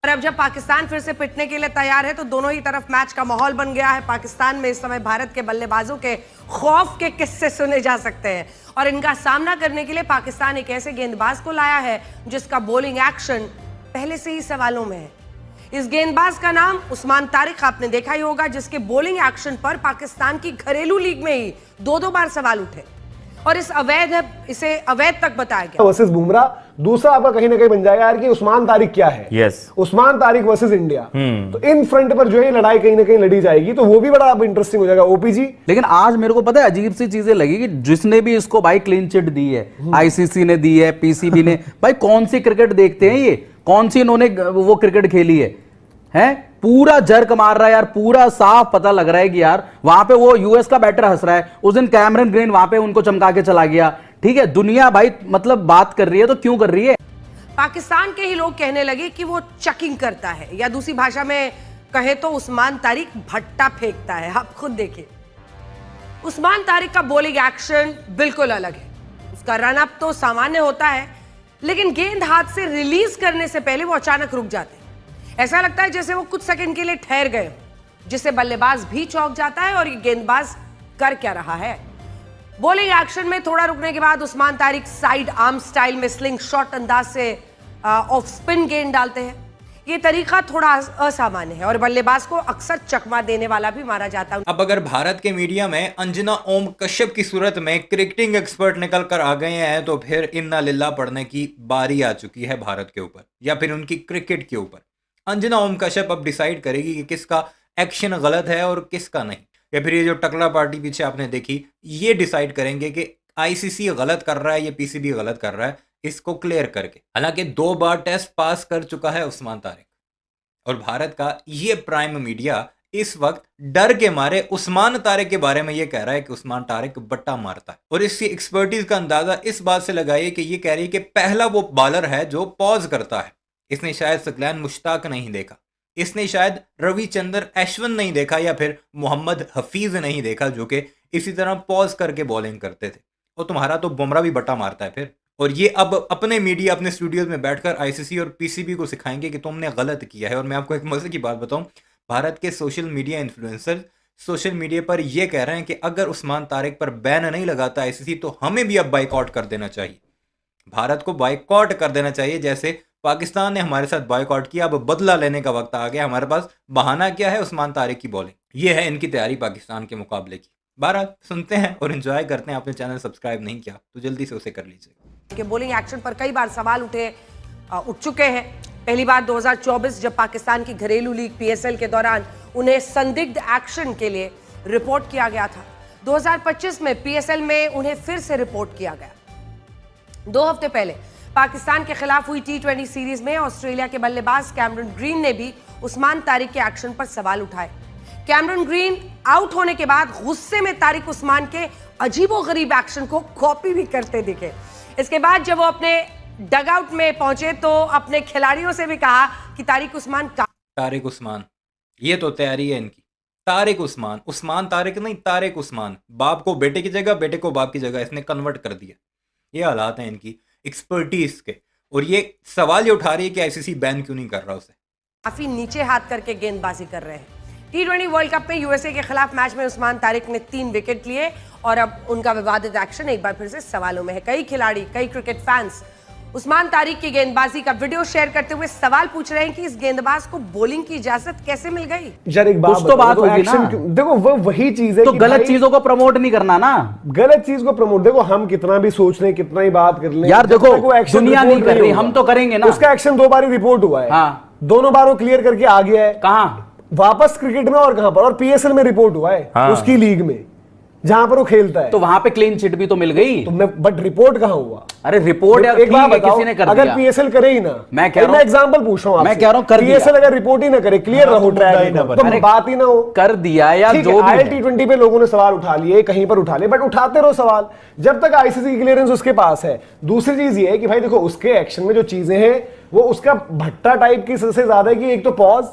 और अब जब पाकिस्तान फिर से पिटने के लिए तैयार है तो दोनों ही तरफ मैच का माहौल बन गया है। पाकिस्तान में इस समय भारत के बल्लेबाजों के खौफ के किस्से सुने जा सकते हैं और इनका सामना करने के लिए पाकिस्तान एक ऐसे गेंदबाज को लाया है जिसका बॉलिंग एक्शन पहले से ही सवालों में है। इस गेंदबाज का नाम उस्मान तारिक आपने देखा ही होगा, जिसके बॉलिंग एक्शन पर पाकिस्तान की घरेलू लीग में ही दो बार सवाल उठे और इसे अवैध तक बताया गया। वर्सेस बुमराह, दूसरा आपका कहीं ना कहीं बन जाएगा यार कि उस्मान तारिक क्या है। Yes, Usman Tariq versus India. तो इन फ्रंट पर जो है लड़ाई कहीं ना कहीं लड़ी जाएगी, तो वो भी बड़ा अब इंटरेस्टिंग हो जाएगा। ओपीजी, लेकिन आज मेरे को पता है अजीब सी चीजें लगी कि जिसने भी इसको भाई क्लीन चिट दी है, आईसीसी ने दी है, पीसीबी ने, भाई कौन सी क्रिकेट देखते हैं ये, कौन सी इन्होंने वो क्रिकेट खेली है? पूरा जर्क मार रहा है यार, पूरा साफ पता लग रहा है कि यार वहां पे वो यूएस का बैटर हंस रहा है। उस दिन कैमरन ग्रीन वहां पे उनको चमका के चला गया। ठीक है, दुनिया भाई मतलब बात कर रही है तो क्यों कर रही है? पाकिस्तान के ही लोग कहने लगे कि वो चेकिंग करता है, या दूसरी भाषा में कहे तो उस्मान तारिक भट्टा फेंकता है। आप खुद देखिए, उस्मान तारिक का बॉलिंग एक्शन बिल्कुल अलग है। उसका रन अप तो सामान्य होता है, लेकिन गेंद हाथ से रिलीज करने से पहले वो अचानक रुक जाते हैं। ऐसा लगता है जैसे वो कुछ सेकंड के लिए ठहर गए, जिससे बल्लेबाज भी चौंक जाता है और ये गेंदबाज कर क्या रहा है। बॉलिंग एक्शन में थोड़ा रुकने के बाद Usman Tariq side arm style में स्लिंग शॉट अंदाज से ऑफ स्पिन गेंद डालते हैं। ये तरीका थोड़ा असामान्य है और बल्लेबाज को अक्सर चकमा देने वाला भी माना जाता है। अब अगर भारत के मीडिया में अंजना ओम कश्यप की सूरत में क्रिकेटिंग एक्सपर्ट निकल कर आ गए हैं, तो फिर इन्ना लिल्ला पढ़ने की बारी आ चुकी है भारत के ऊपर या फिर उनकी क्रिकेट के ऊपर। अंजना ओम कश्यप अब डिसाइड करेगी कि किसका एक्शन गलत है और किसका नहीं, या फिर ये जो टकला पार्टी पीछे आपने देखी, ये डिसाइड करेंगे कि आईसीसी गलत कर रहा है या पीसीबी गलत कर रहा है, इसको क्लियर करके। हालांकि 2 बार टेस्ट पास कर चुका है उस्मान तारिक और भारत का ये प्राइम मीडिया इस वक्त डर के मारे उस्मान तारिक के बारे में ये कह रहा है कि उस्मान तारिक बट्टा मारता है। और इसकी एक्सपर्टीज का अंदाजा इस बात से लगाइए कि ये कह रही है कि पहला वो बॉलर है जो पॉज करता है। इसने शायद सकलैन मुश्ताक नहीं देखा, इसने शायद रविचंद्र अश्विन नहीं देखा, या फिर मोहम्मद हफीज नहीं देखा जो कि इसी तरह पॉज करके बॉलिंग करते थे। और तुम्हारा तो बुमराह भी बट्टा मारता है फिर। और ये अब अपने मीडिया, अपने स्टूडियोज में बैठकर आईसीसी और पीसीबी को सिखाएंगे कि तुमने गलत किया है। और मैं आपको एक मजे की बात बताऊं, भारत के social media influencer social media पर यह कह रहे हैं कि अगर उस्मान तारिक पर बैन नहीं लगाता आईसीसी तो हमें भी अब बाइकआउट कर देना चाहिए, भारत को बाइकआउट कर देना चाहिए। जैसे पाकिस्तान ने हमारे साथ बाइकआउट किया, अब बदला लेने का वक्त आ गया। हमारे पास बहाना क्या है? उस्मान तारिक की बॉलिंग। ये है इनकी तैयारी पाकिस्तान के मुकाबले की। बहरहाल सुनते हैं और एंजॉय करते हैं। आपने चैनल सब्सक्राइब नहीं किया तो जल्दी से उसे कर लीजिए। के बॉलिंग एक्शन पर कई बार सवाल उठ चुके हैं। पहली बार 2024 जब पाकिस्तान की घरेलू लीग पीएसएल के दौरान उन्हें संदिग्ध एक्शन के लिए रिपोर्ट किया गया था। 2025 में पीएसएल में उन्हें फिर से रिपोर्ट किया गया। 2 हफ्ते पहले पाकिस्तान के खिलाफ हुई T20 सीरीज में ऑस्ट्रेलिया के बल्लेबाज कैमरन ग्रीन ने भी उस्मान तारिक के एक्शन पर सवाल उठाए। कैमरन ग्रीन आउट होने के बाद गुस्से में तारिक उस्मान के अजीबोगरीब एक्शन को कॉपी भी करते दिखे। इसके बाद जब वो अपने डगआउट में पहुंचे तो अपने खिलाड़ियों से भी कहा कि तारिक उस्मान, ये तो तैयारी है इनकी। तारिक उस्मान, उस्मान तारिक नहीं, तारिक उस्मान। बाप को बेटे की जगह, बेटे को बाप की जगह इसने कन्वर्ट कर दिया। ये हालात हैं इनकी एक्सपर्टीज के। और ये सवाल ये उठा रही है कि आईसीसी बैन क्यों नहीं कर रहा उसे। काफी नीचे हाथ करके गेंदबाजी कर रहे हैं। T20 वर्ल्ड कप में यूएसए के खिलाफ मैच में उस्मान तारिक ने 3 विकेट लिए और अब उनका विवादित एक्शन एक बार फिर से सवालों में है। कई खिलाड़ी, कई क्रिकेट फैंस उस्मान तारिक की गेंदबाजी का वीडियो शेयर करते हुए सवाल पूछ रहे हैं कि इस गेंदबाज को बॉलिंग की इजाजत कैसे मिल गई। यार एक बात, तो बात होगी ना। देखो वो वही चीज है तो कि गलत चीजों को प्रमोट नहीं करना ना, गलत चीज को प्रमोट। देखो हम कितना भी सोच लें, कितना ही बात कर लें, यार देखो दुनिया नहीं कर रही, होगा। हम तो करेंगे ना। उसका एक्शन 2 बार रिपोर्ट हुआ है। हाँ। दोनों बार वो क्लियर करके आ गया है। कहां? वापस क्रिकेट में और कहां पर? और पीएसएल में रिपोर्ट हुआ है। हाँ। उसकी लीग में जहां पर वो खेलता है। तो वहां पे क्लीन चिट भी तो मिल गई। तो बट रिपोर्ट कहां हुआ? अरे रिपोर्ट यार एक बार बताओ, किसी ने कर अगर दिया। पीएसएल करे ही ना, मैं कह रहा हूं, एग्जांपल पूछ रहा हूं आपसे, मैं कह रहा हूं कर दिया। पीएसएल अगर रिपोर्ट ही ना करे, क्लियर रहो ट्रैक तो बात ही ना हो। कर दिया या जो भी आईएल T20 पे लोगों ने सवाल उठा लिए, कहीं पर उठा लिए, बट उठाते रहो सवाल जब तक आईसीसी की क्लियरेंस उसके पास है। दूसरी चीज ये है कि भाई देखो उसके एक्शन में जो चीजें हैं वो उसका भट्टा टाइप की सबसे ज्यादा है कि एक तो पॉज,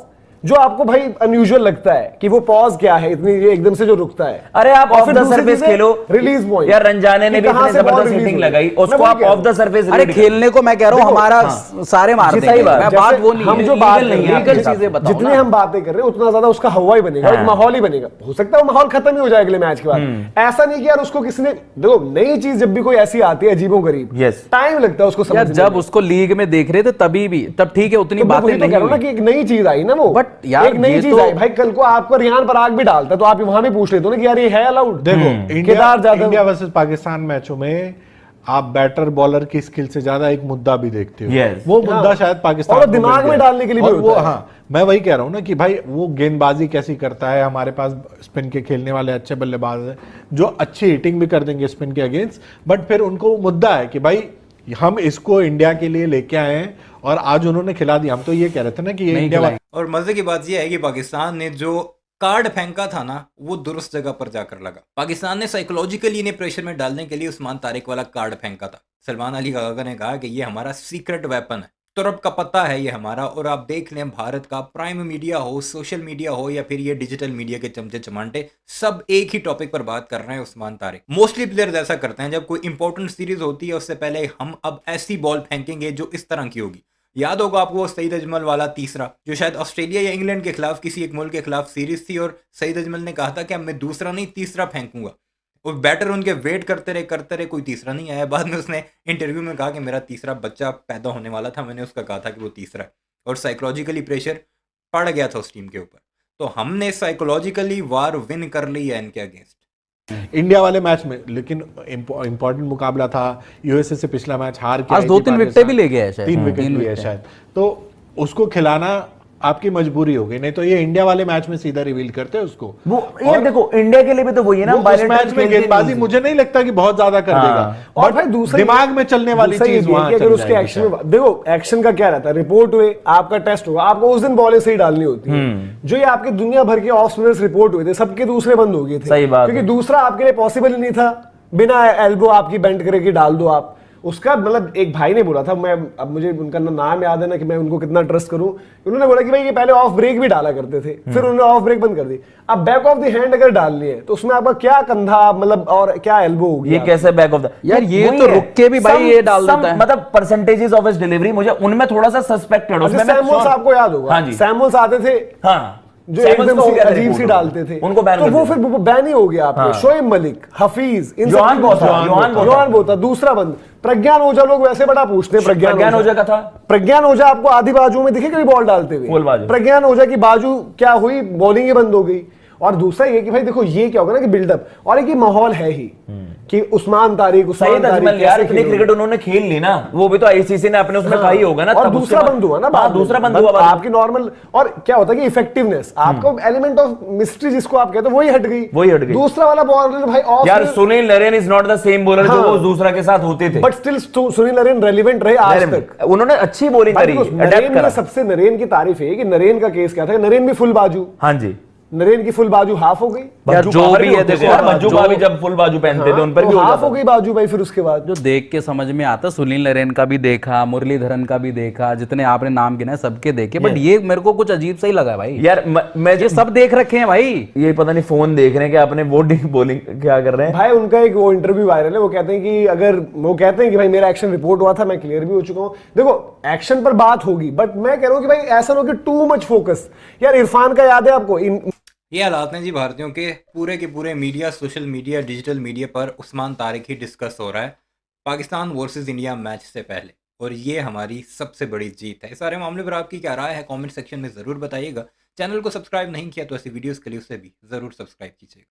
जो आपको भाई अनयूजुअल लगता है कि वो पॉज क्या है इतनी ये एकदम से जो रुकता है। अरे आप और ऑफ फिर द दूसरी सरफेस चीज़ है खेलो रिलीज पॉइंट, यार, रंजाने ने भी इतनी जबरदस्त हिटिंग लगाई, उसको आप ऑफ द सरफेस। अरे खेलने को मैं कह रहा हूँ हमारा सारे मार देंगे, मैं बात वो नहीं हम है, जो बात लीगल नहीं है, लीगल चीजें बताओ जितनी ना। हम बातें कर रहे हैं उतना ज्यादा उसका हवा ही बनेगा, एक माहौल ही बनेगा। हो सकता है वो माहौल खत्म ही हो जाए अगले मैच के बाद। ऐसा नहीं कि यार उसको किसी ने, देखो नई चीज जब भी कोई ऐसी आती है अजीबोगरीब, टाइम लगता है उसको यार समझने जब में। उसको लीग में देख रहे थे तभी भी, तब ठीक है उतनी तो मैं बातें वही तो नहीं कह रहा हूं ना हुई। कि एक नई चीज आई ना वो, बट यार एक नई ये चीज तो- आई भाई। कल को आपको रियान पराग भी डालता है तो आप वहां भी पूछ लेते हो ना कि यार ये है अलाउड। देखो केदार जाधव, इंडिया वर्सेस पाकिस्तान मैचों में आप बैटर बॉलर की स्किल से ज्यादा एक मुद्दा भी देखते हो। Yes. वो मुद्दा शायद पाकिस्तान और को दिमाग मिल में गया। डालने के लिए भी और वो होता है। हाँ, मैं वही कह रहा हूँ ना कि भाई वो गेंदबाजी कैसी करता है, हमारे पास स्पिन के खेलने वाले अच्छे बल्लेबाज हैं जो अच्छी हिटिंग भी कर देंगे स्पिन के अगेंस्ट, बट फिर उनको मुद्दा है कि भाई हम इसको इंडिया के लिए लेके आए हैं और आज उन्होंने खिला दिया। हम तो ये कह रहे थे ना कि ये नहीं इंडिया खिलाई। और मजे की बात यह है कि पाकिस्तान ने जो कार्ड फेंका था ना वो दुरुस्त जगह पर जाकर लगा। पाकिस्तान ने साइकोलॉजिकली इन्हें प्रेशर में डालने के लिए उस्मान तारिक वाला कार्ड फेंका था। सलमान अली काका ने कहा कि ये हमारा सीक्रेट वेपन है, तुरब का पता है ये हमारा। और आप देख लें भारत का प्राइम मीडिया हो, सोशल मीडिया हो या फिर ये डिजिटल मीडिया के चमचे चमांटे, सब एक ही टॉपिक पर बात कर रहे हैं उस्मान तारिक। मोस्टली प्लेयर्स ऐसा करते हैं, जब कोई इंपॉर्टेंट सीरीज होती है उससे पहले हम अब ऐसी बॉल फेंकेंगे जो इस तरह की होगी। याद होगा आपको वो सईद अजमल वाला तीसरा, जो शायद ऑस्ट्रेलिया या इंग्लैंड के खिलाफ किसी एक मुल्क के खिलाफ सीरीज थी और सईद अजमल ने कहा था कि अब मैं दूसरा नहीं तीसरा फेंकूंगा, और बैटर उनके वेट करते रहे कोई तीसरा नहीं आया। बाद में उसने इंटरव्यू में कहा कि मेरा तीसरा बच्चा पैदा होने वाला था, मैंने उसका कहा था कि वो तीसरा है, और साइकोलॉजिकली प्रेशर पड़ गया था उस टीम के ऊपर। तो हमने साइकोलॉजिकली वार विन कर ली है इनके अगेंस्ट इंडिया वाले मैच में। लेकिन इंपॉर्टेंट मुकाबला था, यूएसए से पिछला मैच हार के आज आई थी 2-3 विकेटें पाकिस्तान। भी ले गया है शायद। 3 विकेट लिए शायद, तो उसको खिलाना आपकी मजबूरी हो गई, नहीं तो ये इंडिया वाले मैच में सीधा रिवील करते हैं उसको। वो यार देखो इंडिया के लिए भी तो वही है ना, वो उस मैच में गेंदबाजी मुझे नहीं लगता कि बहुत ज्यादा कर देगा, और भाई दूसरा दिमाग में चलने वाली दूसरा ये चीज भी है वहां कि अगर चल उसके जाएगी एक्शन शायद। में देखो, एक्शन का क्या रहता है, रिपोर्ट हुए, आपका टेस्ट होगा, आपको उस दिन बॉलें सही डालनी होती है। जो ये आपके दुनिया भर के ऑफ स्पिनर्स रिपोर्ट हुए थे, सबके दूसरे बंद हो गए थे। सही बात क्योंकि है। दूसरा आपके लिए पॉसिबल ही नहीं था, बिना एल्बो आपकी बेंड करके डाल दो आप उसका। मतलब एक भाई ने बोला था, मैं अब मुझे उनका नाम याद है ना कि मैं उनको कितना ट्रस्ट करूं, उन्होंने बोला कि भाई ये पहले ऑफ ब्रेक भी डाला करते थे, फिर उन्होंने ऑफ ब्रेक बंद कर दी। अब बैक ऑफ द हैंड अगर डालनी है तो उसमें आपका क्या कंधा मतलब और क्या एल्बो होगी, ये कैसे बैक ऑफ द यार ये तो रुक के भी भाई ये डाल देता है। मतलब परसेंटेजेस ऑफ हिज डिलीवरी मुझे उनमें थोड़ा सा सस्पेक्टेड, उसमें मैं सैमुअल्स आपको याद होगा, हाँ जी, सैमुअल्स आते थे हाँ जो सैमुअल्स एकदम को से हो गया था अजीब सी रिपोर्ट, डालते थे, उनको बैन तो कर वो दिया। फिर बैन ही हो गया आपके। हाँ। शोएब मलिक, हफीज, इन योहान बोथा, योहान बोथा, दूसरा बंद प्रज्ञान ओझा। लोग वैसे बड़ा पूछते हैं प्रज्ञान ओझा का था। प्रज्ञान ओझा आपको आधी बाजू में दिखे कभी बॉल डालते फुल हुए? बाजू। प्रज्ञान ओझा की बाजू क्या हुई, बॉलिंग ही बंद हो गई। और दूसरा ये कि भाई देखो ये क्या होगा ना कि बिल्डअप, और एक माहौल है ही कि उस्मान तारिक सईद अजमल यार इतनी क्रिकेट उन्होंने खेल ली ना, वो भी तो आईसीसी ने अपने उसमें कहा ही होगा ना। और तब दूसरा उसके बाद- बंद हुआ ना, हाँ, दूसरा बंद हुआ बाद में। आपकी नॉर्मल। और क्या होता है कि इफेक्टिवनेस, आपको एलिमेंट ऑफ मिस्ट्री जिसको आप कहते हो वही हट गई। दूसरा वाला बॉलर भाई ऑफ यार Sunil Narine is not the same bowler जो वो दूसरा के साथ होते थे, but still Sunil Narine relevant रहे आज तक। उन्होंने अच्छी बॉलिंग करी, अडैप्ट करा। सबसे नरेन की तारीफ है कि नरेन का केस क्या था, नरेन भी फुल बाजू, हाँ जी, नरेन की फुल बाजू हाफ हो गई। यार जो भी है देखो, यार मंजू भी जब फुल बाजू पहनते थे उन पर भी हाफ हो गई बाजू भाई। फिर उसके बाद जो देख के समझ में आता, सुनील नरेन का भी देखा, मुरलीधरन का भी देखा, जितने आपने नाम गिनाए सबके देखे, बट ये मेरे को कुछ अजीब सा ही लगा भाई। यार मैं ये सब देख रखे हैं भाई, ये पता नहीं फोन देख रहे हैं कि अपने बॉलिंग क्या कर रहे हैं भाई। उनका एक वो इंटरव्यू वायरल है, वो कहते हैं कि अगर वो कहते हैं कि भाई मेरा एक्शन रिपोर्ट हुआ था, मैं क्लियर भी हो चुका हूं। देखो एक्शन पर बात होगी, बट मैं कह रहा हूं कि भाई ऐसा ना हो कि टू मच फोकस। यार इरफान का याद है आपको, ये हालात हैं जी भारतीयों के, पूरे के पूरे media, social media, digital media पर उस्मान तारिक ही डिस्कस हो रहा है पाकिस्तान वर्सेस इंडिया मैच से पहले, और ये हमारी सबसे बड़ी जीत है। इस सारे मामले पर आपकी क्या राय है कमेंट सेक्शन में ज़रूर बताइएगा। चैनल को सब्सक्राइब नहीं किया तो ऐसी वीडियोस के लिए उसे भी ज़रूर सब्सक्राइब कीजिएगा।